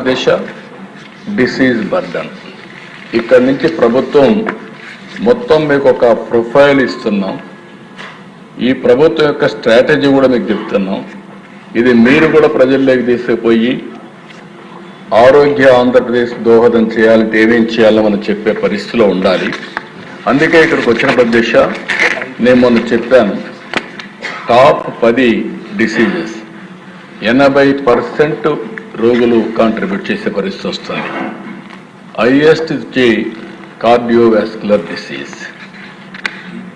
దిశ disease burden. ఇక్కడి నుంచి ప్రభుత్వం మొత్తం మీకు ఒక ప్రొఫైల్ ఇస్తున్నాం. ఈ ప్రభుత్వం యొక్క స్ట్రాటజీ కూడా మీకు చెప్తున్నాం. ఇది మీరు కూడా ప్రజల్లోకి తీసుకుపోయి ఆరోగ్య ఆంధ్రప్రదేశ్ దోహదం చేయాలంటే ఏమేం చేయాలో మనం చెప్పే పరిస్థితిలో ఉండాలి. అందుకే ఇక్కడికి వచ్చిన దిశ నేను మొన్న చెప్పాను, టాప్ 10 డిసీజెస్ 80% రోగులు కాంట్రిబ్యూట్ చేసే పరిస్థితి వస్తుంది. హైయెస్ట్ వచ్చి కార్డియోవాస్కులర్ డిసీజ్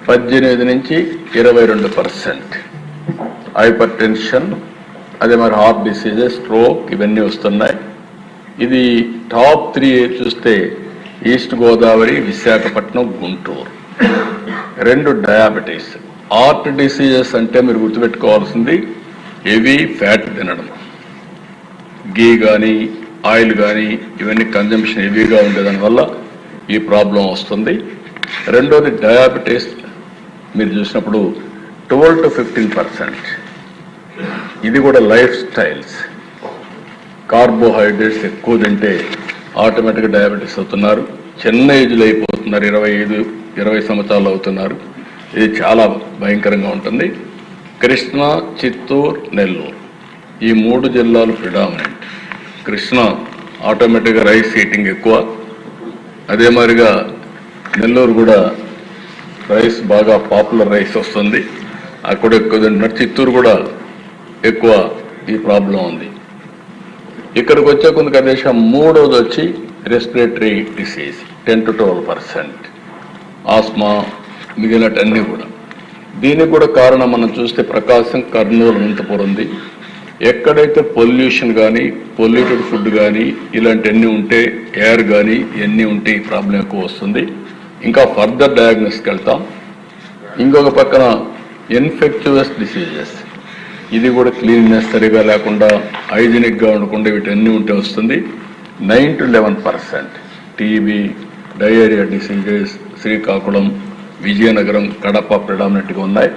18 నుంచి 22%, హైపర్ టెన్షన్, అదే మరి హార్ట్ డిసీజెస్, స్ట్రోక్ ఇవన్నీ వస్తున్నాయి. ఇది టాప్ 3 చూస్తే east Godavari, Visakhapatnam, Guntur. 2 diabetes. Heart diseases అంటే మీరు గుర్తుపెట్టుకోవాల్సింది హెవీ ఫ్యాట్ తినడం, గీ కానీ ఆయిల్ కానీ ఇవన్నీ కన్జంప్షన్ హెవీగా ఉండేదానివల్ల ఈ ప్రాబ్లం వస్తుంది. రెండోది డయాబెటీస్ మీరు చూసినప్పుడు 12 to 15%. ఇది కూడా లైఫ్ స్టైల్స్, కార్బోహైడ్రేట్స్ ఎక్కువ తింటే ఆటోమేటిక్గా డయాబెటీస్ అవుతున్నారు. చిన్న ఏజ్లో అయిపోతున్నారు, 25-20 సంవత్సరాలు అవుతున్నారు. ఇది చాలా భయంకరంగా ఉంటుంది. కృష్ణా, చిత్తూరు, నెల్లూరు ఈ 3 జిల్లాలు ప్రిడామినెంట్. కృష్ణా ఆటోమేటిక్గా రైస్ ఈటింగ్ ఎక్కువ, అదే మాదిరిగా నెల్లూరు కూడా రైస్ బాగా పాపులర్ రైస్ వస్తుంది, అక్కడ ఎక్కువ తింటున్నారు. చిత్తూరు కూడా ఎక్కువ ఈ ప్రాబ్లం ఉంది. ఇక్కడికి వచ్చే కొంత ప్రదేశం మూడోది వచ్చి రెస్పిరేటరీ డిసీజ్ 10 to 12%, ఆస్మా మిగిలినటన్నీ కూడా. దీనికి కూడా కారణం మనం చూస్తే ప్రకాశం, కర్నూలు, అనంతపురం ఉంది. ఎక్కడైతే పొల్యూషన్ కానీ పొల్యూటెడ్ ఫుడ్ కానీ ఇలాంటివన్నీ ఉంటే, ఎయిర్ కానీ ఇవన్నీ ఉంటే ఈ ప్రాబ్లం ఎక్కువ వస్తుంది. ఇంకా ఫర్దర్ డయాగ్నోస్కి వెళ్తాం. ఇంకొక పక్కన ఇన్ఫెక్చువస్ డిసీజెస్, ఇది కూడా క్లీన్నెస్ సరిగా లేకుండా, హైజీనిక్గా ఉండకుండా వీటన్నీ ఉంటే వస్తుంది. 9 to 11%. TB, diarrhoea diseases Srikakulam, Vizianagaram, Kadapa ప్రిడామినెంట్గా ఉన్నాయి.